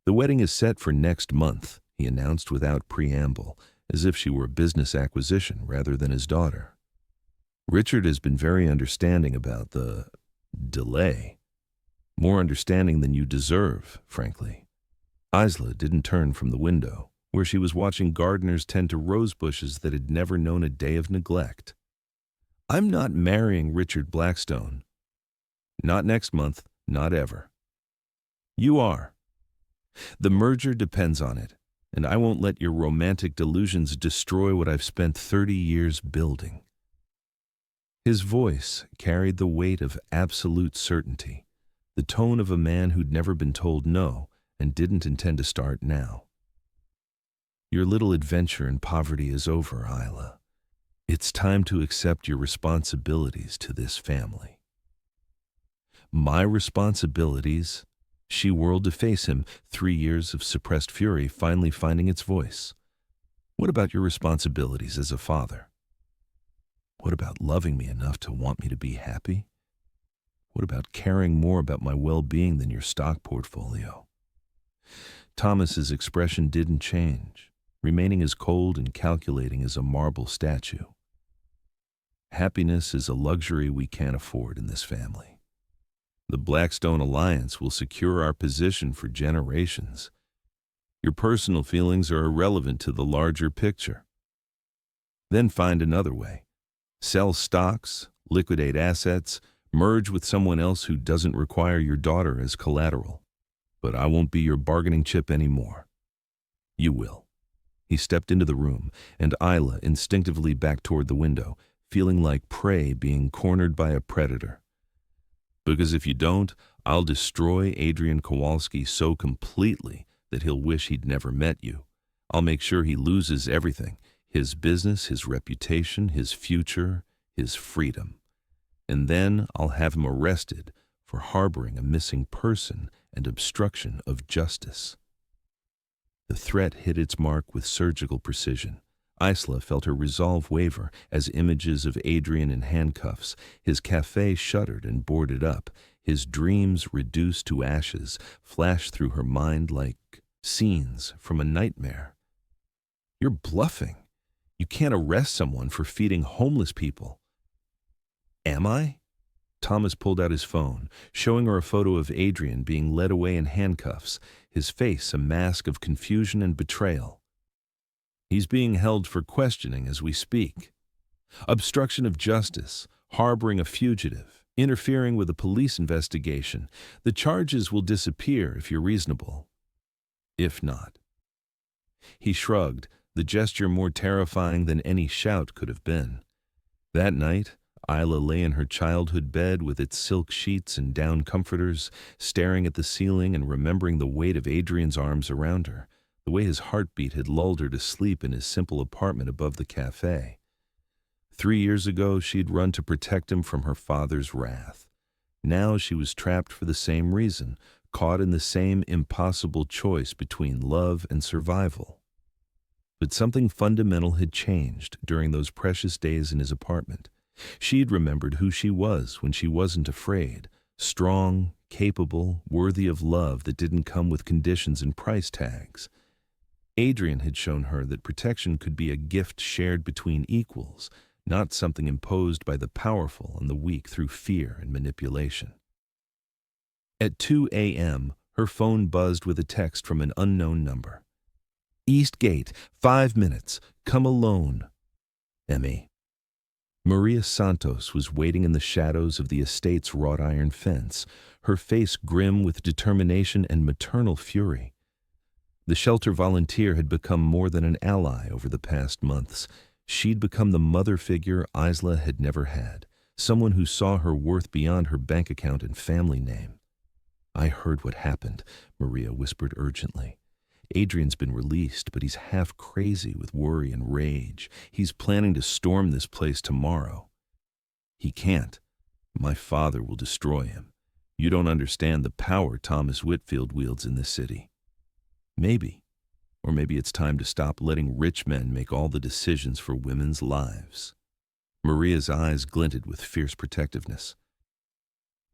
"The wedding is set for next month," he announced without preamble, as if she were a business acquisition rather than his daughter. "Richard has been very understanding about the delay. More understanding than you deserve, frankly." Isla didn't turn from the window, where she was watching gardeners tend to rose bushes that had never known a day of neglect. "I'm not marrying Richard Blackstone. Not next month, not ever." "You are. The merger depends on it, and I won't let your romantic delusions destroy what I've spent 30 years building." His voice carried the weight of absolute certainty, the tone of a man who'd never been told no and didn't intend to start now. "Your little adventure in poverty is over, Isla. It's time to accept your responsibilities to this family." "My responsibilities?" She whirled to face him, 3 years of suppressed fury finally finding its voice. "What about your responsibilities as a father? What about loving me enough to want me to be happy? What about caring more about my well-being than your stock portfolio?" Thomas's expression didn't change, remaining as cold and calculating as a marble statue. "Happiness is a luxury we can't afford in this family. The Blackstone Alliance will secure our position for generations. Your personal feelings are irrelevant to the larger picture. Then find another way. Sell stocks, liquidate assets, merge with someone else who doesn't require your daughter as collateral. But I won't be your bargaining chip anymore. You will. He stepped into the room, and Isla instinctively backed toward the window, feeling like prey being cornered by a predator. Because if you don't, I'll destroy Adrian Kowalski so completely that he'll wish he'd never met you. I'll make sure he loses everything, his business, his reputation, his future, his freedom. And then I'll have him arrested for harboring a missing person and obstruction of justice. The threat hit its mark with surgical precision. Isla felt her resolve waver as images of Adrian in handcuffs, his café shuttered and boarded up, his dreams reduced to ashes, flashed through her mind like scenes from a nightmare. You're bluffing. You can't arrest someone for feeding homeless people. Am I? Thomas pulled out his phone, showing her a photo of Adrian being led away in handcuffs, his face a mask of confusion and betrayal. He's being held for questioning as we speak. Obstruction of justice, harboring a fugitive, interfering with a police investigation. The charges will disappear if you're reasonable. If not. He shrugged, the gesture more terrifying than any shout could have been. That night, Isla lay in her childhood bed with its silk sheets and down comforters, staring at the ceiling and remembering the weight of Adrian's arms around her, the way his heartbeat had lulled her to sleep in his simple apartment above the café. 3 years ago, she'd run to protect him from her father's wrath. Now she was trapped for the same reason, caught in the same impossible choice between love and survival. But something fundamental had changed during those precious days in his apartment. She'd remembered who she was when she wasn't afraid, strong, capable, worthy of love that didn't come with conditions and price tags. Adrian had shown her that protection could be a gift shared between equals, not something imposed by the powerful on the weak through fear and manipulation. At 2 a.m., her phone buzzed with a text from an unknown number. East Gate, 5 minutes, come alone. Emmy. Maria Santos was waiting in the shadows of the estate's wrought iron fence, her face grim with determination and maternal fury. The shelter volunteer had become more than an ally over the past months. She'd become the mother figure Isla had never had, someone who saw her worth beyond her bank account and family name. I heard what happened, Maria whispered urgently. Adrian's been released, but he's half crazy with worry and rage. He's planning to storm this place tomorrow. He can't. My father will destroy him. You don't understand the power Thomas Whitfield wields in this city. Maybe. Or maybe it's time to stop letting rich men make all the decisions for women's lives. Maria's eyes glinted with fierce protectiveness.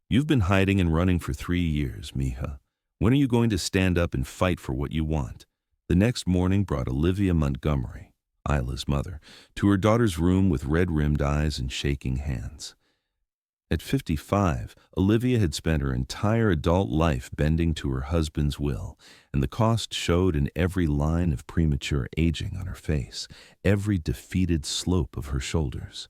You've been hiding and running for 3 years, mija. When are you going to stand up and fight for what you want? The next morning brought Olivia Montgomery, Isla's mother, to her daughter's room with red-rimmed eyes and shaking hands. At 55, Olivia had spent her entire adult life bending to her husband's will, and the cost showed in every line of premature aging on her face, every defeated slope of her shoulders.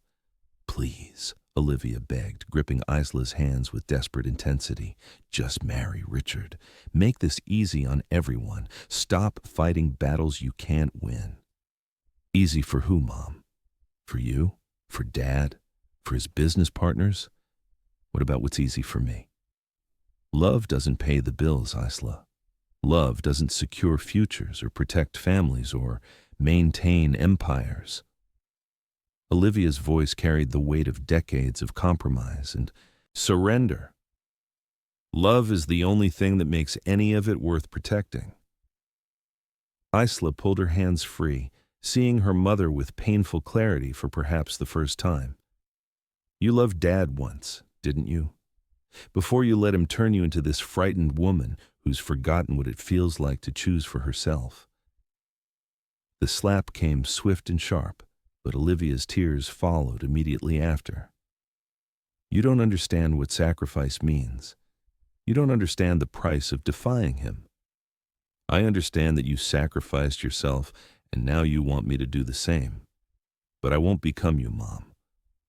Please, Olivia begged, gripping Isla's hands with desperate intensity. Just marry Richard. Make this easy on everyone. Stop fighting battles you can't win. Easy for who, Mom? For you? For Dad? For his business partners? What about what's easy for me? Love doesn't pay the bills, Isla. Love doesn't secure futures or protect families or maintain empires. Olivia's voice carried the weight of decades of compromise and surrender. Love is the only thing that makes any of it worth protecting. Isla pulled her hands free, seeing her mother with painful clarity for perhaps the first time. You loved Dad once, didn't you? Before you let him turn you into this frightened woman who's forgotten what it feels like to choose for herself. The slap came swift and sharp, but Olivia's tears followed immediately after. You don't understand what sacrifice means. You don't understand the price of defying him. I understand that you sacrificed yourself, and now you want me to do the same. But I won't become you, Mom.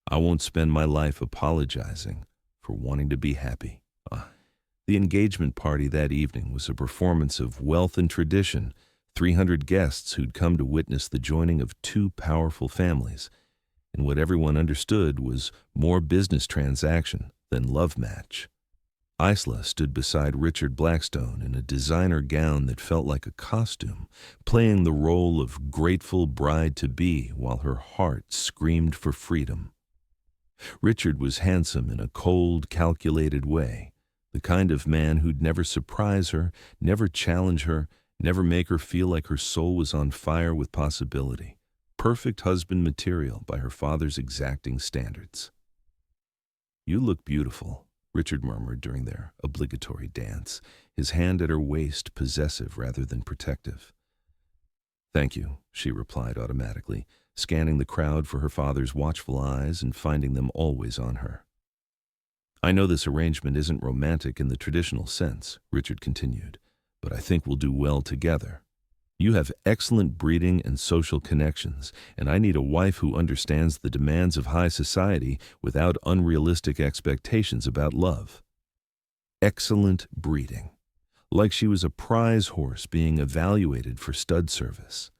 I won't spend my life apologizing for wanting to be happy. The engagement party that evening was a performance of wealth and tradition, 300 guests who'd come to witness the joining of two powerful families, and what everyone understood was more business transaction than love match. Isla stood beside Richard Blackstone in a designer gown that felt like a costume, playing the role of grateful bride-to-be while her heart screamed for freedom. Richard was handsome in a cold, calculated way, the kind of man who'd never surprise her, never challenge her, never make her feel like her soul was on fire with possibility. Perfect husband material by her father's exacting standards. "You look beautiful," Richard murmured during their obligatory dance, his hand at her waist possessive rather than protective. "Thank you," she replied automatically, scanning the crowd for her father's watchful eyes and finding them always on her. "I know this arrangement isn't romantic in the traditional sense," Richard continued, "but I think we'll do well together. You have excellent breeding and social connections, and I need a wife who understands the demands of high society without unrealistic expectations about love." Excellent breeding. Like she was a prize horse being evaluated for stud service.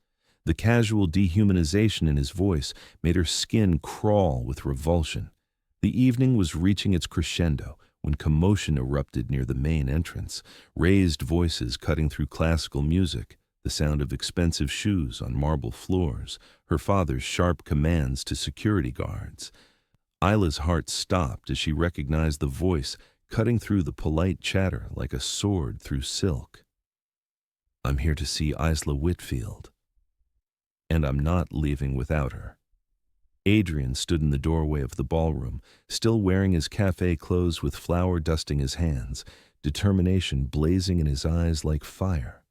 The casual dehumanization in his voice made her skin crawl with revulsion. The evening was reaching its crescendo when commotion erupted near the main entrance, raised voices cutting through classical music, the sound of expensive shoes on marble floors, her father's sharp commands to security guards. Isla's heart stopped as she recognized the voice cutting through the polite chatter like a sword through silk. "I'm here to see Isla Whitfield, and I'm not leaving without her." Adrian stood in the doorway of the ballroom, still wearing his café clothes with flour dusting his hands, determination blazing in his eyes like fire.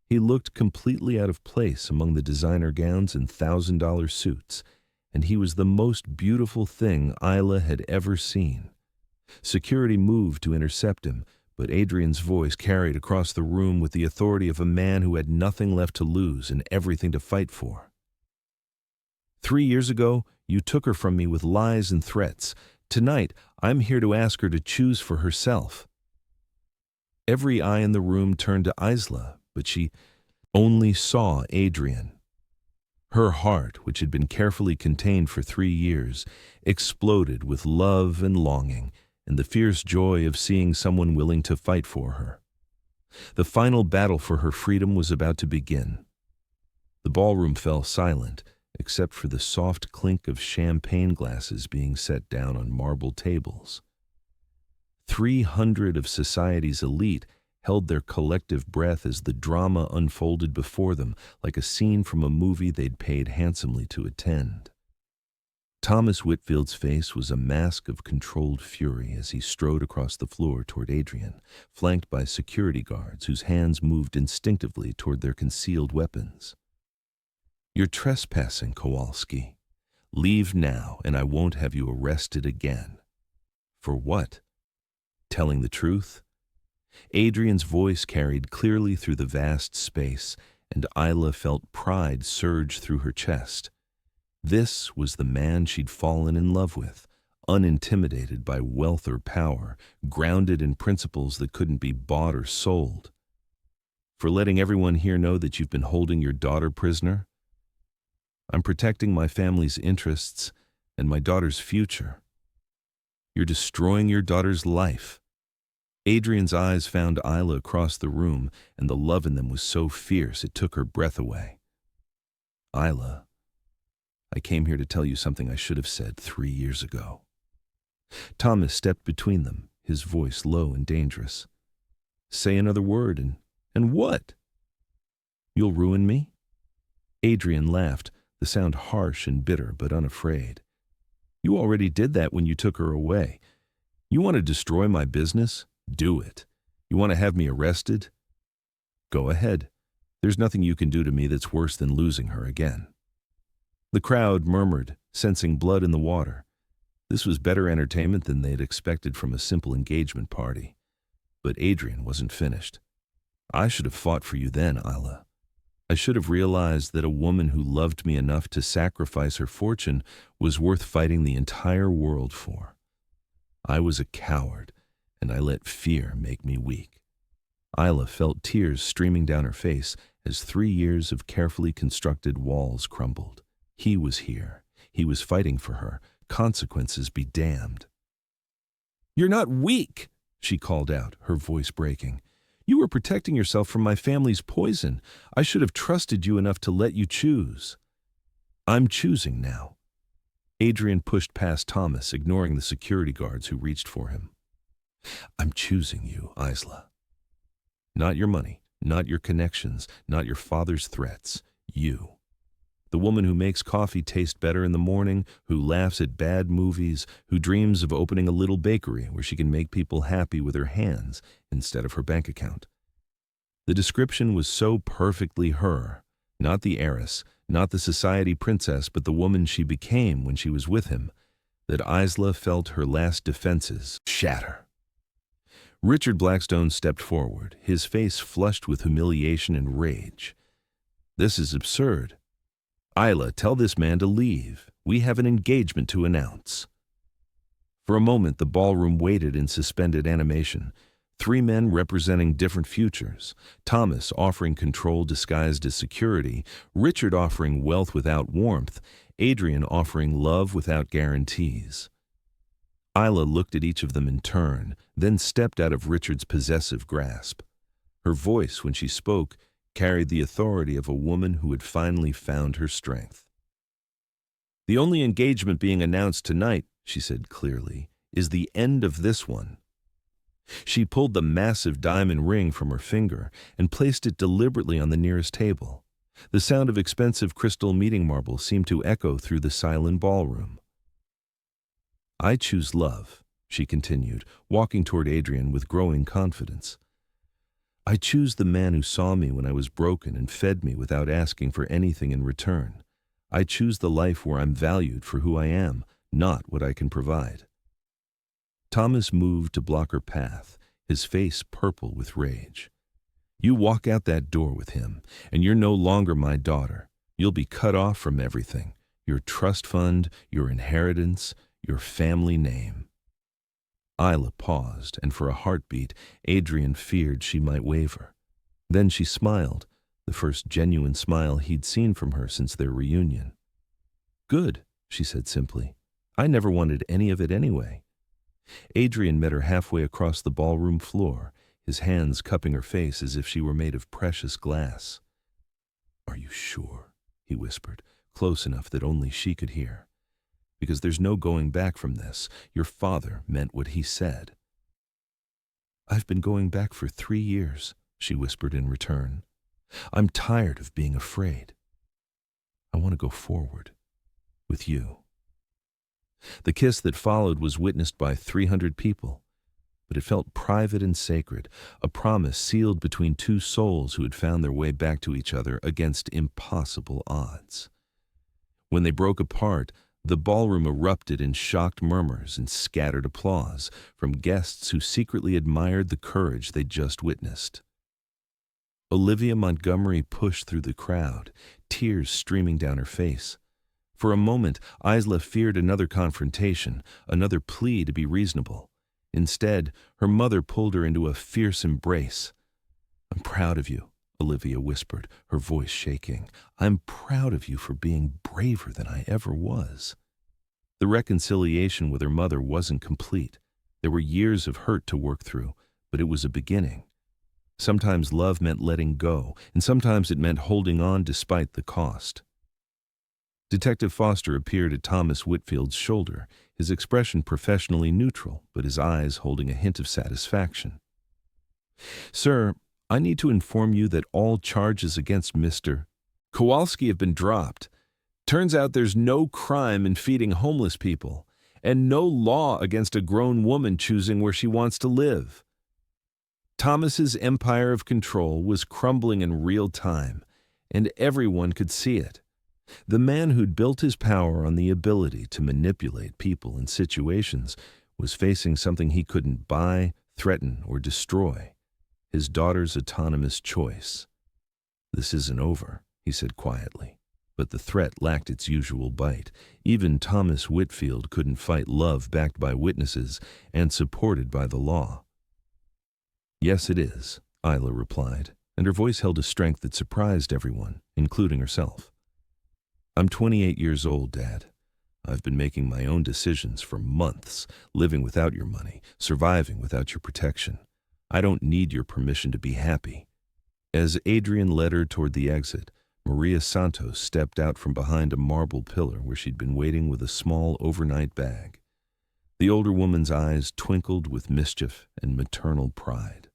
He looked completely out of place among the designer gowns and $1,000 suits, and he was the most beautiful thing Isla had ever seen. Security moved to intercept him, but Adrian's voice carried across the room with the authority of a man who had nothing left to lose and everything to fight for. "3 years ago, you took her from me with lies and threats. Tonight, I'm here to ask her to choose for herself." Every eye in the room turned to Isla, but she only saw Adrian. Her heart, which had been carefully contained for 3 years, exploded with love and longing and the fierce joy of seeing someone willing to fight for her. The final battle for her freedom was about to begin. The ballroom fell silent, except for the soft clink of champagne glasses being set down on marble tables. 300 of society's elite held their collective breath as the drama unfolded before them like a scene from a movie they'd paid handsomely to attend. Thomas Whitfield's face was a mask of controlled fury as he strode across the floor toward Adrian, flanked by security guards whose hands moved instinctively toward their concealed weapons. "You're trespassing, Kowalski. Leave now, and I won't have you arrested again." "For what? Telling the truth?" Adrian's voice carried clearly through the vast space, and Isla felt pride surge through her chest. This was the man she'd fallen in love with, unintimidated by wealth or power, grounded in principles that couldn't be bought or sold. "For letting everyone here know that you've been holding your daughter prisoner? I'm protecting my family's interests and my daughter's future. You're destroying your daughter's life." Adrian's eyes found Isla across the room, and the love in them was so fierce it took her breath away. "Isla, I came here to tell you something I should have said 3 years ago." Thomas stepped between them, his voice low and dangerous. "Say another word, and what? You'll ruin me?" Adrian laughed, the sound harsh and bitter but unafraid. "You already did that when you took her away. You want to destroy my business? Do it. You want to have me arrested? Go ahead. There's nothing you can do to me that's worse than losing her again." The crowd murmured, sensing blood in the water. This was better entertainment than they'd expected from a simple engagement party. But Adrian wasn't finished. "I should have fought for you then, Isla. I should have realized that a woman who loved me enough to sacrifice her fortune was worth fighting the entire world for. I was a coward, and I let fear make me weak. Isla felt tears streaming down her face as 3 years of carefully constructed walls crumbled. He was here. He was fighting for her. Consequences be damned. "You're not weak," she called out, her voice breaking. "You were protecting yourself from my family's poison. I should have trusted you enough to let you choose." "I'm choosing now." Adrian pushed past Thomas, ignoring the security guards who reached for him. "I'm choosing you, Isla. Not your money, not your connections, not your father's threats. You. The woman who makes coffee taste better in the morning, who laughs at bad movies, who dreams of opening a little bakery where she can make people happy with her hands instead of her bank account." The description was so perfectly her, not the heiress, not the society princess, but the woman she became when she was with him, that Isla felt her last defenses shatter. Richard Blackstone stepped forward, his face flushed with humiliation and rage. "This is absurd. Isla, tell this man to leave. We have an engagement to announce." For a moment, the ballroom waited in suspended animation. 3 men representing different futures. Thomas offering control disguised as security, Richard offering wealth without warmth, Adrian offering love without guarantees. Isla looked at each of them in turn, then stepped out of Richard's possessive grasp. Her voice, when she spoke, carried the authority of a woman who had finally found her strength. "The only engagement being announced tonight," she said clearly, "is the end of this one." She pulled the massive diamond ring from her finger and placed it deliberately on the nearest table. The sound of expensive crystal meeting marble seemed to echo through the silent ballroom. "I choose love," she continued, walking toward Adrian with growing confidence. "I choose the man who saw me when I was broken and fed me without asking for anything in return. I choose the life where I'm valued for who I am, not what I can provide." Thomas moved to block her path, his face purple with rage. "You walk out that door with him, and you're no longer my daughter. You'll be cut off from everything, your trust fund, your inheritance, your family name." Isla paused, and for a heartbeat, Adrian feared she might waver. Then she smiled, the first genuine smile he'd seen from her since their reunion. "Good," she said simply. "I never wanted any of it anyway." Adrian met her halfway across the ballroom floor, his hands cupping her face as if she were made of precious glass. "Are you sure?" he whispered, close enough that only she could hear. "Because there's no going back from this. Your father meant what he said." "I've been going back for 3 years," she whispered in return. "I'm tired of being afraid. I want to go forward with you." The kiss that followed was witnessed by 300 people, but it felt private and sacred, a promise sealed between 2 souls who had found their way back to each other against impossible odds. When they broke apart, the ballroom erupted in shocked murmurs and scattered applause from guests who secretly admired the courage they'd just witnessed. Olivia Montgomery pushed through the crowd, tears streaming down her face. For a moment, Isla feared another confrontation, another plea to be reasonable. Instead, her mother pulled her into a fierce embrace. "I'm proud of you," Olivia whispered, her voice shaking. "I'm proud of you for being braver than I ever was." The reconciliation with her mother wasn't complete. There were years of hurt to work through, but it was a beginning. Sometimes love meant letting go, and sometimes it meant holding on despite the cost. Detective Foster appeared at Thomas Whitfield's shoulder, his expression professionally neutral, but his eyes holding a hint of satisfaction. "Sir, I need to inform you that all charges against Mr. Kowalski have been dropped. Turns out there's no crime in feeding homeless people, and no law against a grown woman choosing where she wants to live." Thomas's empire of control was crumbling in real time, and everyone could see it. The man who'd built his power on the ability to manipulate people and situations was facing something he couldn't buy, threaten, or destroy: his daughter's autonomous choice. "This isn't over," he said quietly. But the threat lacked its usual bite. Even Thomas Whitfield couldn't fight love backed by witnesses and supported by the law. "Yes, it is," Isla replied, and her voice held a strength that surprised everyone, including herself. "I'm 28 years old, Dad. I've been making my own decisions for months, living without your money, surviving without your protection. I don't need your permission to be happy." As Adrian led her toward the exit, Maria Santos stepped out from behind a marble pillar where she'd been waiting with a small overnight bag. The older woman's eyes twinkled with mischief and maternal pride.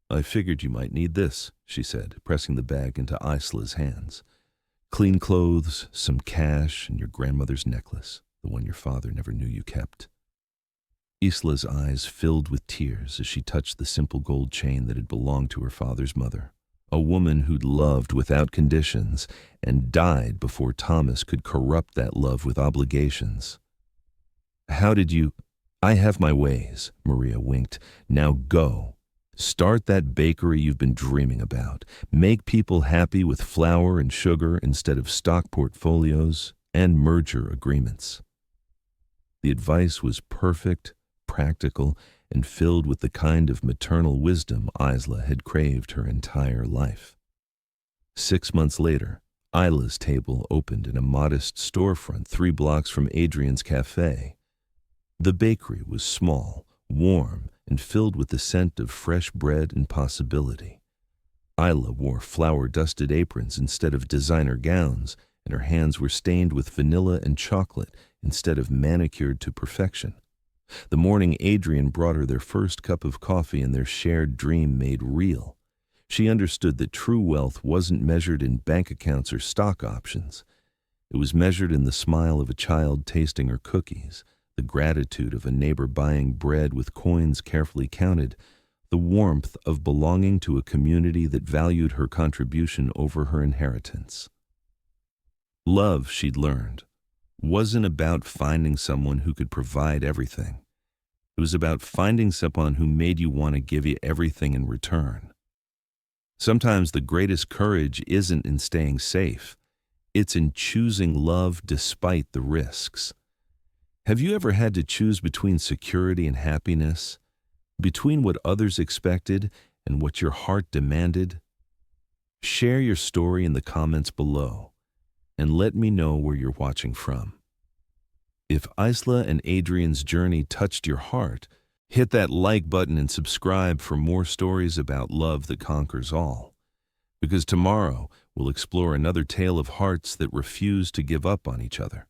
"I figured you might need this," she said, pressing the bag into Isla's hands. "Clean clothes, some cash, and your grandmother's necklace, the one your father never knew you kept." Isla's eyes filled with tears as she touched the simple gold chain that had belonged to her father's mother, a woman who'd loved without conditions and died before Thomas could corrupt that love with obligations. "How did you—" "I have my ways," Maria winked. "Now go. Start that bakery you've been dreaming about. Make people happy with flour and sugar instead of stock portfolios and merger agreements." The advice was perfect, practical, and filled with the kind of maternal wisdom Isla had craved her entire life. 6 months later, Isla's table opened in a modest storefront 3 blocks from Adrian's Café. The bakery was small, warm, and filled with the scent of fresh bread and possibility. Isla wore flour-dusted aprons instead of designer gowns, and her hands were stained with vanilla and chocolate instead of manicured to perfection. The morning Adrian brought her their first cup of coffee and their shared dream made real, she understood that true wealth wasn't measured in bank accounts or stock options. It was measured in the smile of a child tasting her cookies, the gratitude of a neighbor buying bread with coins carefully counted, the warmth of belonging to a community that valued her contribution over her inheritance. Love, she'd learned, wasn't about finding someone who could provide everything. It was about finding someone who made you want to give you everything in return. Sometimes the greatest courage isn't in staying safe. It's in choosing love despite the risks. Have you ever had to choose between security and happiness? Between what others expected and what your heart demanded? Share your story in the comments below, and let me know where you're watching from. If Isla and Adrian's journey touched your heart, hit that like button and subscribe for more stories about love that conquers all. Because tomorrow we'll explore another tale of hearts that refuse to give up on each other.